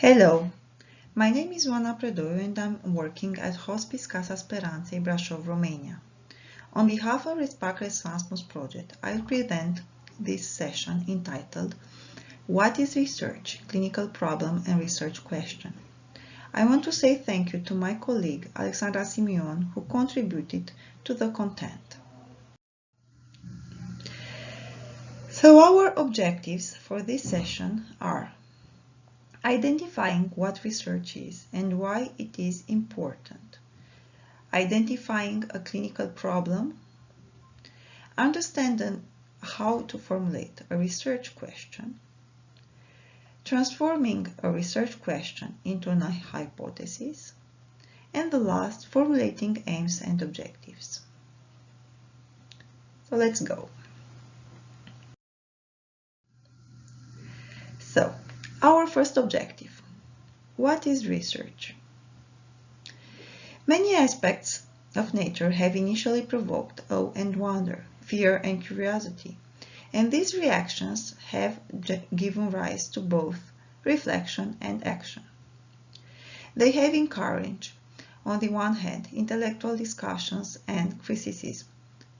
Hello, my name is Oana Predoiu and I'm working at Hospice Casa Speranței, Brașov, Romania. On behalf of RESPACC Erasmus project, I present this session entitled What is Research? Clinical Problem and Research Question. I want to say thank you to my colleague Alexandra Simion who contributed to the content. So our objectives for this session are identifying what research is and why it is important, identifying a clinical problem, understanding how to formulate a research question, transforming a research question into a hypothesis, and the last, formulating aims and objectives. So let's go. So, our first objective. What is research? Many aspects of nature have initially provoked awe and wonder, fear and curiosity, and these reactions have given rise to both reflection and action. They have encouraged, on the one hand, intellectual discussions and criticism,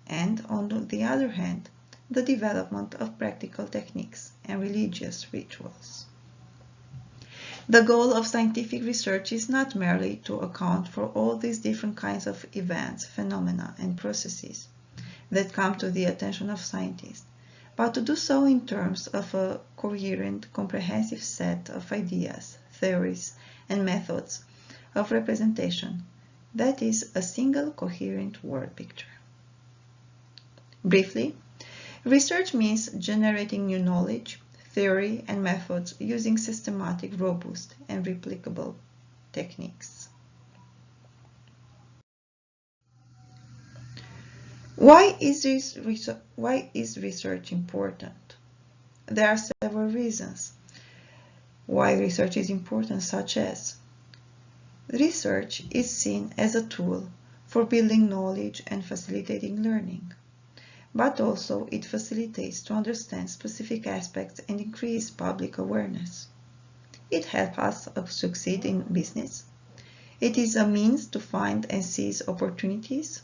and on the other hand, the development of practical techniques and religious rituals. The goal of scientific research is not merely to account for all these different kinds of events, phenomena, and processes that come to the attention of scientists, but to do so in terms of a coherent, comprehensive set of ideas, theories, and methods of representation, that is, a single coherent word picture. Briefly, research means generating new knowledge, theory, and methods using systematic, robust, and replicable techniques. Why is research important? There are several reasons why research is important, such as research is seen as a tool for building knowledge and facilitating learning, but also it facilitates to understand specific aspects and increase public awareness. It helps us succeed in business. It is a means to find and seize opportunities.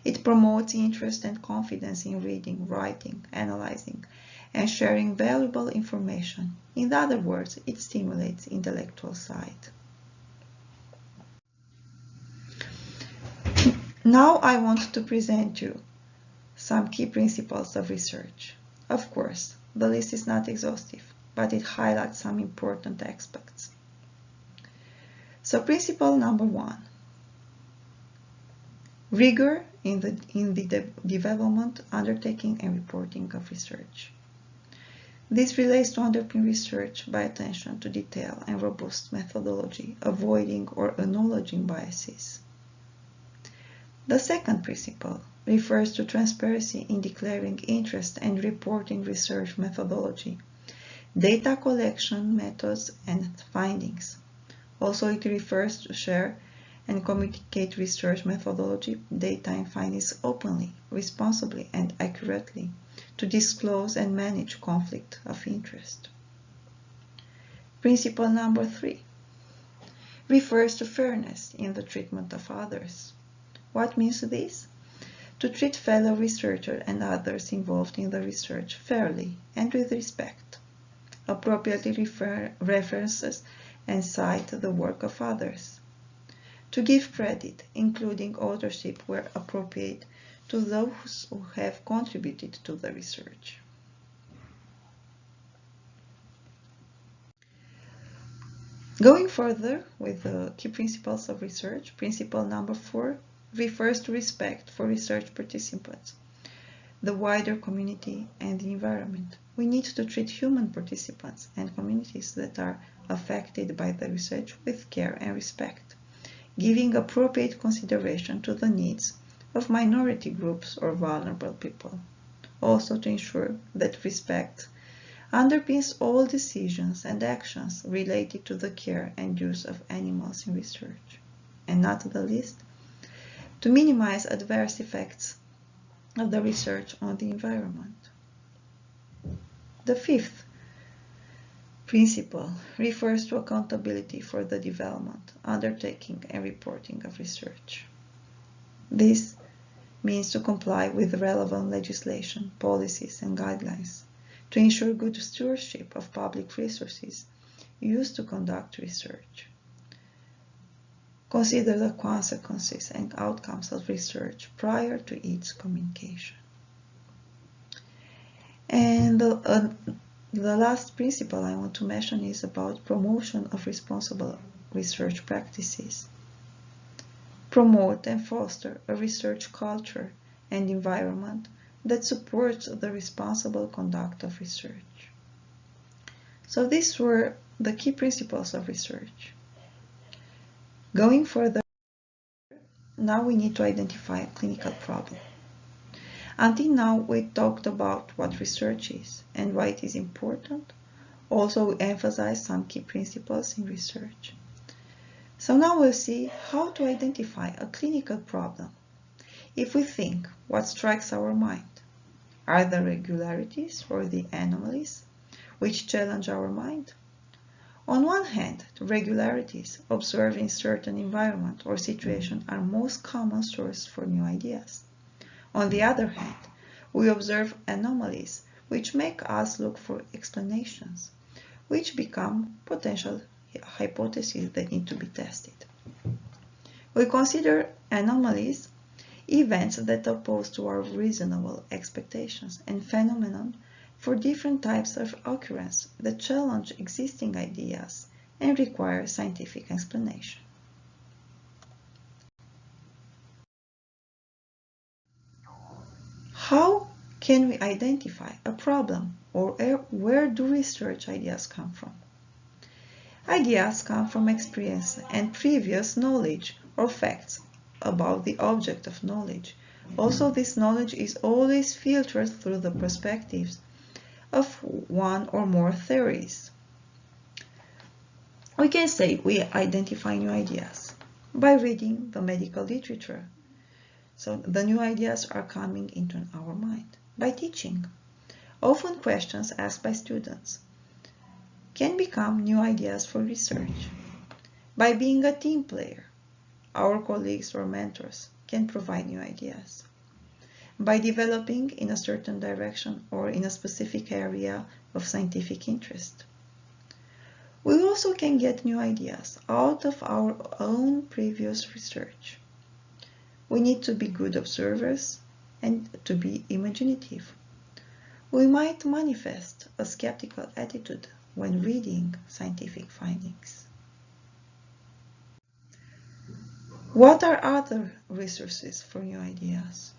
It promotes interest and confidence in reading, writing, analyzing, and sharing valuable information. In other words, it stimulates intellectual side. Now I want to present you some key principles of research. Of course, the list is not exhaustive, but it highlights some important aspects. So principle number 1. Rigor in the development, undertaking, and reporting of research. This relates to underpin research by attention to detail and robust methodology, avoiding or acknowledging biases. The second principle refers to transparency in declaring interest and reporting research methodology, data collection methods and findings. Also, it refers to share and communicate research methodology, data and findings openly, responsibly and accurately, to disclose and manage conflict of interest. Principle number 3 refers to fairness in the treatment of others. What means this? To treat fellow researchers and others involved in the research fairly and with respect, appropriately refer references and cite the work of others, to give credit, including authorship where appropriate, to those who have contributed to the research. Going further with the key principles of research, principle number 4 refers to respect for research participants, the wider community, and the environment. We need to treat human participants and communities that are affected by the research with care and respect, giving appropriate consideration to the needs of minority groups or vulnerable people. Also to ensure that respect underpins all decisions and actions related to the care and use of animals in research, and not the least, to minimize adverse effects of the research on the environment. The fifth principle refers to accountability for the development, undertaking, and reporting of research. This means to comply with relevant legislation, policies, and guidelines to ensure good stewardship of public resources used to conduct research. Consider the consequences and outcomes of research prior to its communication. And the last principle I want to mention is about promotion of responsible research practices. Promote and foster a research culture and environment that supports the responsible conduct of research. So these were the key principles of research. Going further, now we need to identify a clinical problem. Until now, we talked about what research is and why it is important. Also, we emphasized some key principles in research. So now we'll see how to identify a clinical problem. If we think, what strikes our mind? Are the regularities or the anomalies which challenge our mind? On one hand, the regularities observed in certain environment or situation are most common source for new ideas. On the other hand, we observe anomalies which make us look for explanations, which become potential hypotheses that need to be tested. We consider anomalies events that oppose to our reasonable expectations and phenomenon for different types of occurrence that challenge existing ideas and require scientific explanation. How can we identify a problem, or where do research ideas come from? Ideas come from experience and previous knowledge or facts about the object of knowledge. Also, this knowledge is always filtered through the perspectives of one or more theories. We can say we identify new ideas by reading the medical literature. So the new ideas are coming into our mind. By teaching, often questions asked by students can become new ideas for research. By being a team player, our colleagues or mentors can provide new ideas. By developing in a certain direction or in a specific area of scientific interest. We also can get new ideas out of our own previous research. We need to be good observers and to be imaginative. We might manifest a skeptical attitude when reading scientific findings. What are other resources for new ideas?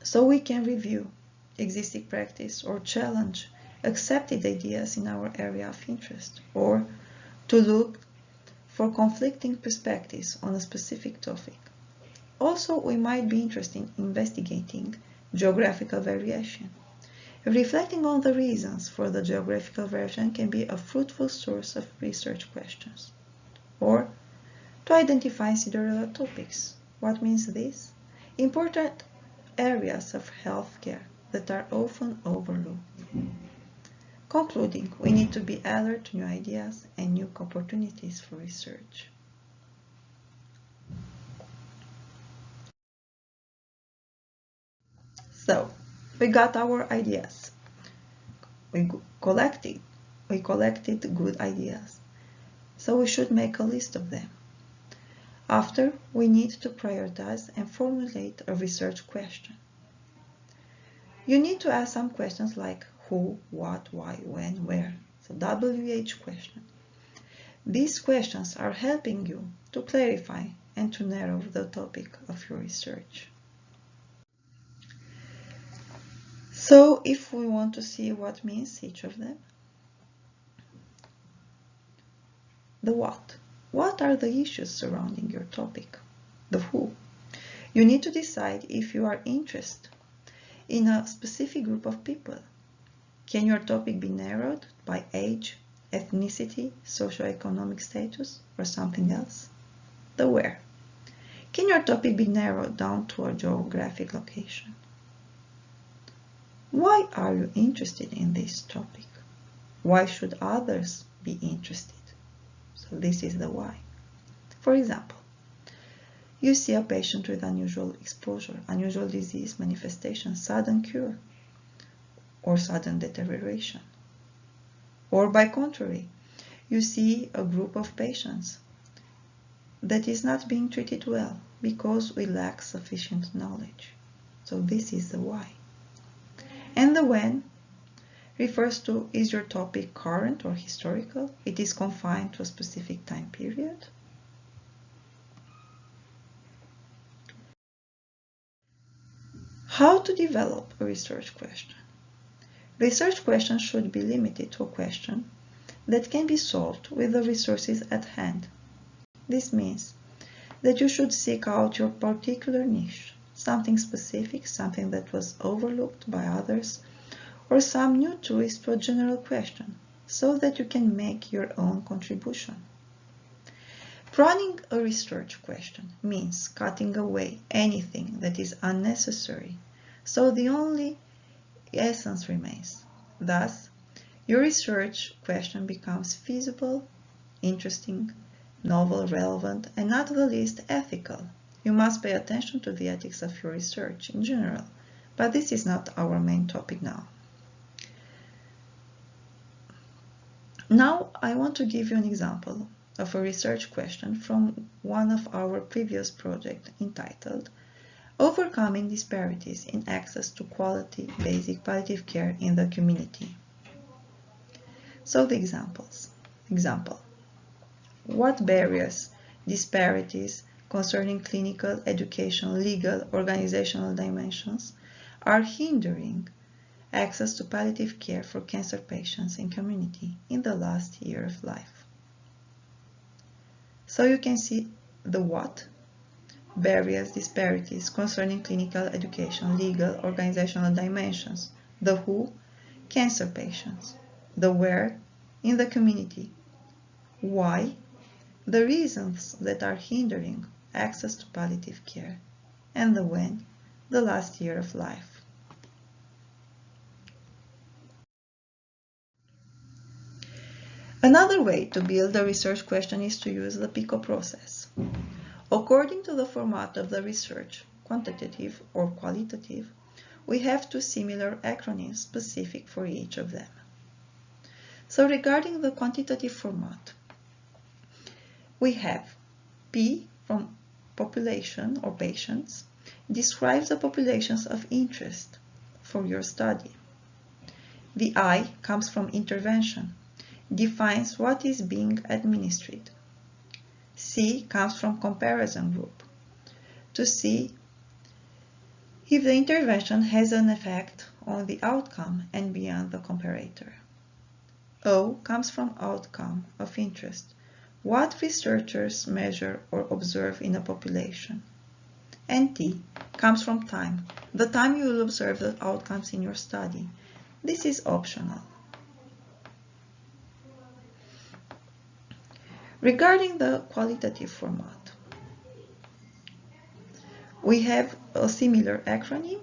So we can review existing practice or challenge accepted ideas in our area of interest, or to look for conflicting perspectives on a specific topic. Also, we might be interested in investigating geographical variation. Reflecting on the reasons for the geographical variation can be a fruitful source of research questions. Or to identify Cinderella topics. What means this? Important areas of healthcare that are often overlooked. Concluding, we need to be alert to new ideas and new opportunities for research. So, we got our ideas. We collected good ideas. So we should make a list of them. After, we need to prioritize and formulate a research question. You need to ask some questions like who, what, why, when, where. So WH question. These questions are helping you to clarify and to narrow the topic of your research. So if we want to see what means each of them, the what. What are the issues surrounding your topic? The who. You need to decide if you are interested in a specific group of people. Can your topic be narrowed by age, ethnicity, socioeconomic status, or something else? The where. Can your topic be narrowed down to a geographic location? Why are you interested in this topic? Why should others be interested? So this is the why. For example, you see a patient with unusual exposure, unusual disease manifestation, sudden cure, or sudden deterioration. Or by contrary, you see a group of patients that is not being treated well because we lack sufficient knowledge. So this is the why. And the when refers to, is your topic current or historical? It is confined to a specific time period. How to develop a research question? Research questions should be limited to a question that can be solved with the resources at hand. This means that you should seek out your particular niche, something specific, something that was overlooked by others, or some new twist to a general question, so that you can make your own contribution. Running a research question means cutting away anything that is unnecessary, so the only essence remains. Thus, your research question becomes feasible, interesting, novel, relevant, and not the least ethical. You must pay attention to the ethics of your research in general, but this is not our main topic now. Now, I want to give you an example of a research question from one of our previous projects entitled Overcoming Disparities in Access to Quality Basic Palliative Care in the Community. So the examples. Example. What barriers, disparities concerning clinical, educational, legal, organizational dimensions are hindering access to palliative care for cancer patients in community in the last year of life? So you can see the what, barriers, disparities concerning clinical, education, legal, organizational dimensions, the who, cancer patients, the where, in the community, why, the reasons that are hindering access to palliative care, and the when, the last year of life. Another way to build a research question is to use the PICO process. According to the format of the research, quantitative or qualitative, we have two similar acronyms specific for each of them. So regarding the quantitative format, we have P from population or patients, describes the populations of interest for your study. The I comes from intervention, defines what is being administered. C comes from comparison group, to see if the intervention has an effect on the outcome and beyond the comparator. O comes from outcome of interest, what researchers measure or observe in a population. And T comes from time, the time you will observe the outcomes in your study. This is optional. Regarding the qualitative format, we have a similar acronym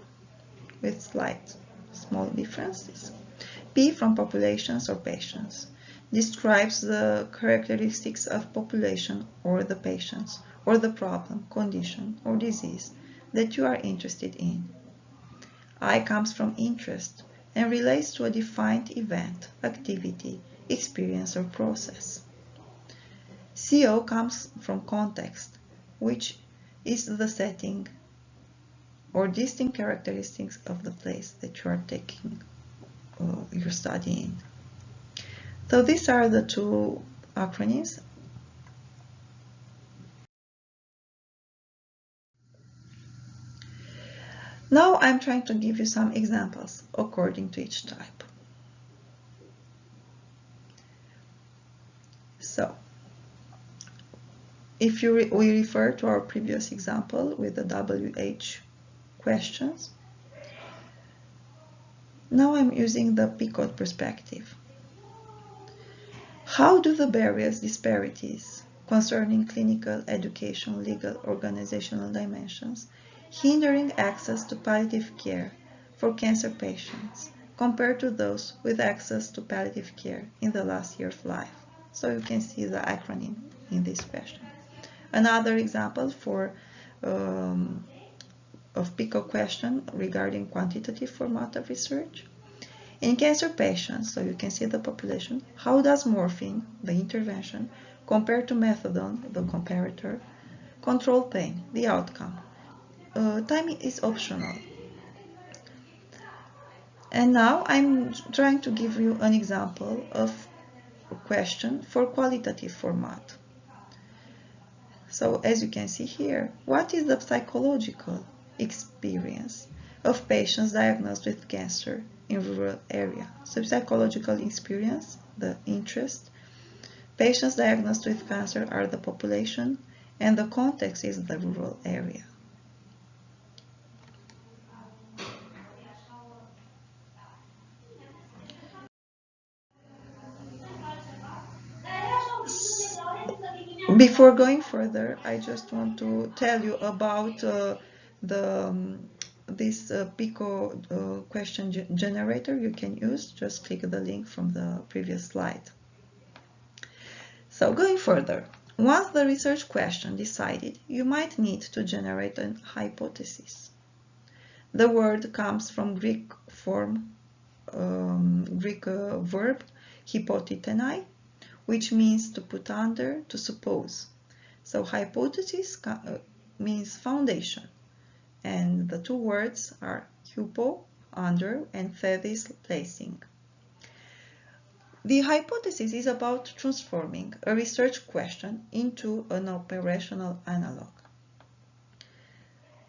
with slight small differences. P from populations or patients describes the characteristics of population or the patients or the problem, condition, or disease that you are interested in. I comes from interest and relates to a defined event, activity, experience, or process. CO comes from context, which is the setting or distinct characteristics of the place that you are taking your study in. So these are the two acronyms. Now I'm trying to give you some examples according to each type. So, if we refer to our previous example with the WH questions, now I'm using the PICO perspective. How do the barriers, disparities concerning clinical, educational, legal, organizational dimensions hindering access to palliative care for cancer patients compared to those with access to palliative care in the last year of life. So you can see the acronym in this question. Another example of PICO question regarding quantitative format of research. In cancer patients, so you can see the population, how does morphine, the intervention, compare to methadone, the comparator, control pain, the outcome? Timing is optional. And now I'm trying to give you an example of a question for qualitative format. So as you can see here, what is the psychological experience of patients diagnosed with cancer in rural area? So psychological experience, the interest. Patients diagnosed with cancer are the population, and the context is the rural area. Before going further, I just want to tell you about this PICO question generator you can use. Just click the link from the previous slide. So going further, once the research question decided, you might need to generate a hypothesis. The word comes from Greek verb hypothetenai, which means to put under, to suppose. So hypothesis means foundation, and the two words are hypo, under, and thesis, placing. The hypothesis is about transforming a research question into an operational analog.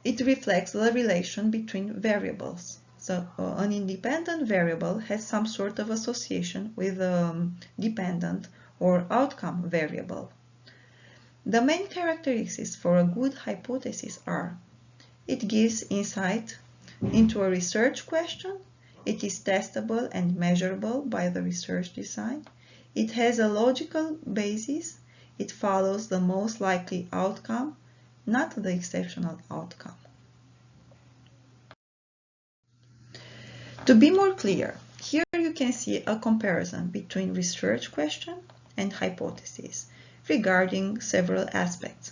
It reflects the relation between variables. So an independent variable has some sort of association with a dependent or outcome variable. The main characteristics for a good hypothesis are: it gives insight into a research question, it is testable and measurable by the research design, it has a logical basis, it follows the most likely outcome, not the exceptional outcome. To be more clear, here you can see a comparison between research question and hypothesis regarding several aspects.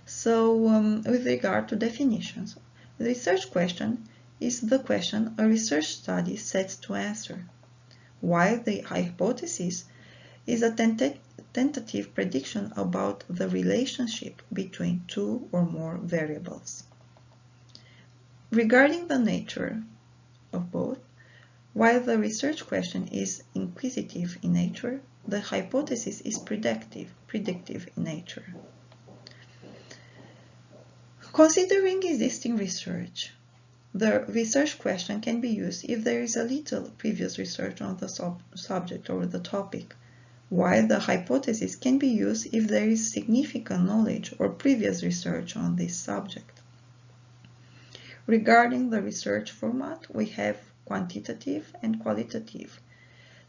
So with regard to definitions, the research question is the question a research study sets to answer, while the hypothesis is a tentative prediction about the relationship between two or more variables. Regarding the nature of both, while the research question is inquisitive in nature, the hypothesis is predictive in nature. Considering existing research, the research question can be used if there is a little previous research on the subject or the topic, while the hypothesis can be used if there is significant knowledge or previous research on this subject. Regarding the research format, we have quantitative and qualitative.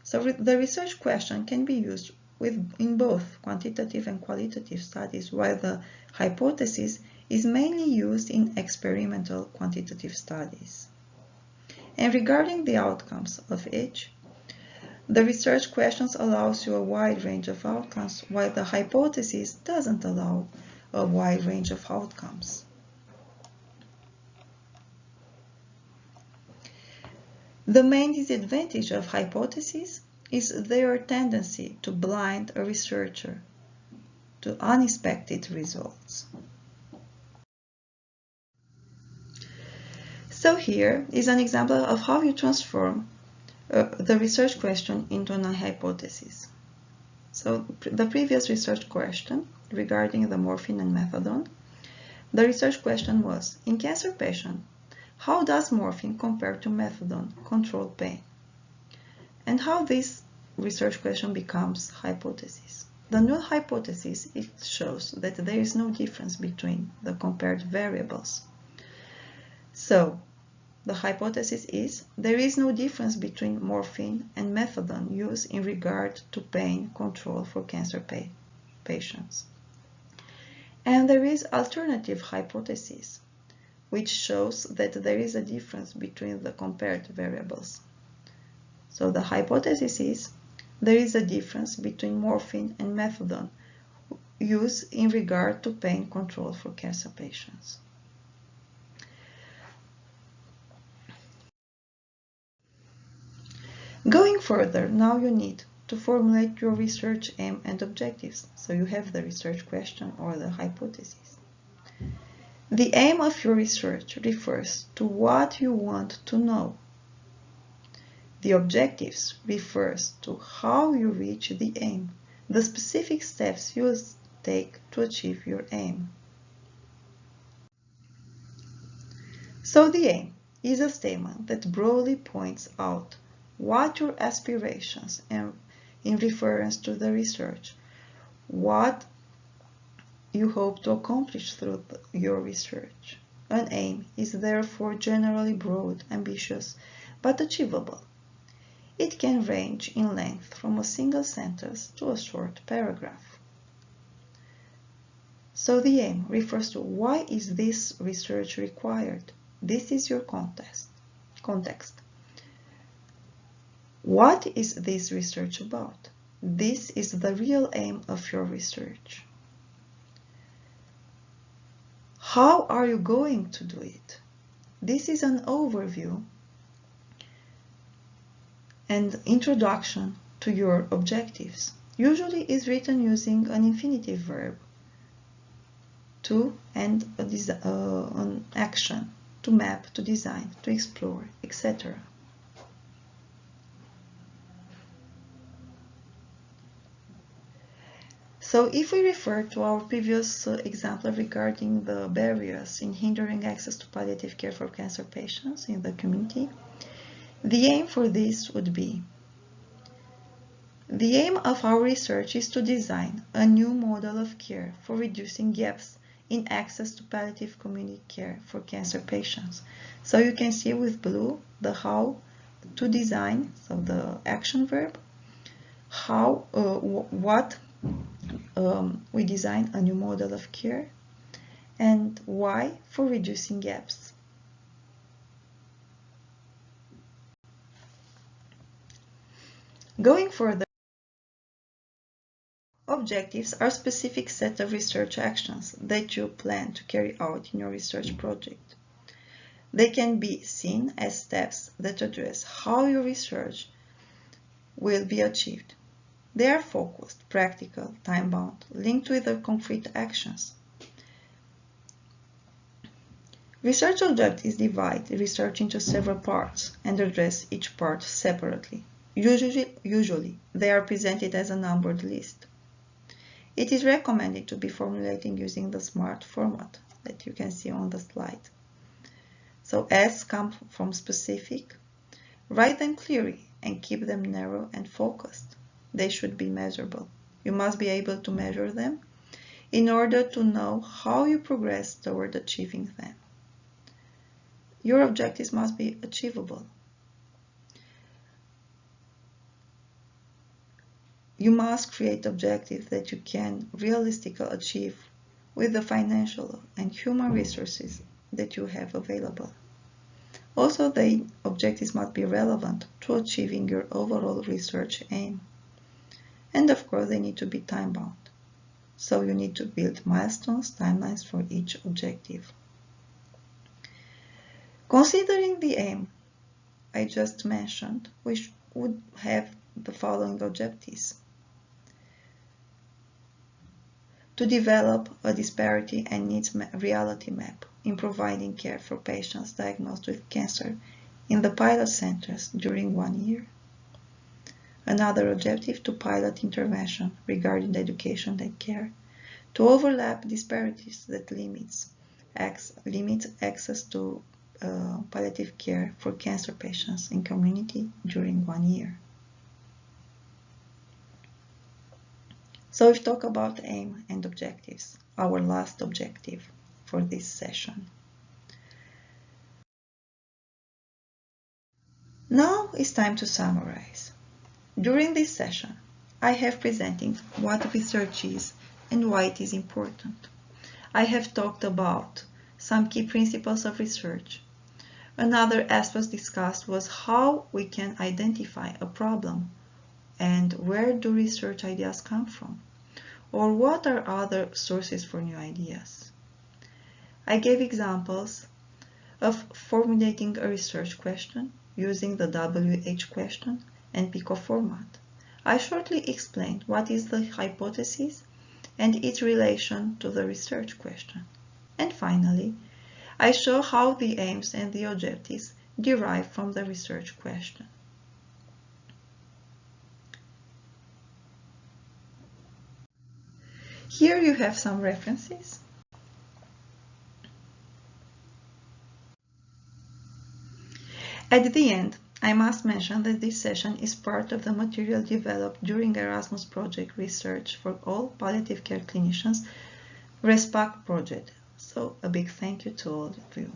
So the research question can be used in both quantitative and qualitative studies, while the hypothesis is mainly used in experimental quantitative studies. And regarding the outcomes of each, the research questions allows you a wide range of outcomes, while the hypothesis doesn't allow a wide range of outcomes. The main disadvantage of hypotheses is their tendency to blind a researcher to unexpected results. So here is an example of how you transform the research question into a hypothesis. So the previous research question regarding the morphine and methadone, the research question was, in cancer patients, how does morphine compare to methadone control pain? And how this research question becomes hypothesis. The null hypothesis, it shows that there is no difference between the compared variables. So the hypothesis is there is no difference between morphine and methadone used in regard to pain control for cancer patients. And there is alternative hypothesis. which shows that there is a difference between the compared variables. So the hypothesis is there is a difference between morphine and methadone used in regard to pain control for cancer patients. Going further, now you need to formulate your research aim and objectives. So you have the research question or the hypothesis. The aim of your research refers to what you want to know. The objectives refers to how you reach the aim, the specific steps you will take to achieve your aim. So the aim is a statement that broadly points out what your aspirations and in reference to the research, what you hope to accomplish through your research. An aim is therefore generally broad, ambitious, but achievable. It can range in length from a single sentence to a short paragraph. So the aim refers to why is this research required? This is your context. What is this research about? This is the real aim of your research. How are you going to do it? This is an overview and introduction to your objectives. Usually is written using an infinitive verb, to and an action, to map, to design, to explore, etc. So if we refer to our previous example regarding the barriers in hindering access to palliative care for cancer patients in the community, the aim for this would be: the aim of our research is to design a new model of care for reducing gaps in access to palliative community care for cancer patients. So you can see with blue the how to design, so the action verb, how, we design a new model of care, and why for reducing gaps. Going further, objectives are specific set of research actions that you plan to carry out in your research project. They can be seen as steps that address how your research will be achieved. They are focused, practical, time-bound, linked with the concrete actions. Research objectives divide research into several parts and address each part separately. Usually, they are presented as a numbered list. It is recommended to be formulating using the SMART format that you can see on the slide. So S come from specific. Write them clearly and keep them narrow and focused. They should be measurable. You must be able to measure them in order to know how you progress toward achieving them. Your objectives must be achievable. You must create objectives that you can realistically achieve with the financial and human resources that you have available. Also, the objectives must be relevant to achieving your overall research aim. And of course, they need to be time-bound. So you need to build milestones, timelines for each objective. Considering the aim I just mentioned, we would have the following objectives: to develop a disparity and needs reality map in providing care for patients diagnosed with cancer in the pilot centers during 1 year. Another objective, to pilot intervention regarding the education and care to overlap disparities that limits access to palliative care for cancer patients in community during 1 year. So we've talked about aim and objectives, our last objective for this session. Now it's time to summarize. During this session, I have presented what research is and why it is important. I have talked about some key principles of research. Another aspect discussed was how we can identify a problem and where do research ideas come from, or what are other sources for new ideas. I gave examples of formulating a research question using the WH question and PICO format. I shortly explained what is the hypothesis and its relation to the research question. And finally, I show how the aims and the objectives derive from the research question. Here you have some references. At the end, I must mention that this session is part of the material developed during Erasmus Project Research for All Palliative Care Clinicians RESPACC project. So a big thank you to all of you.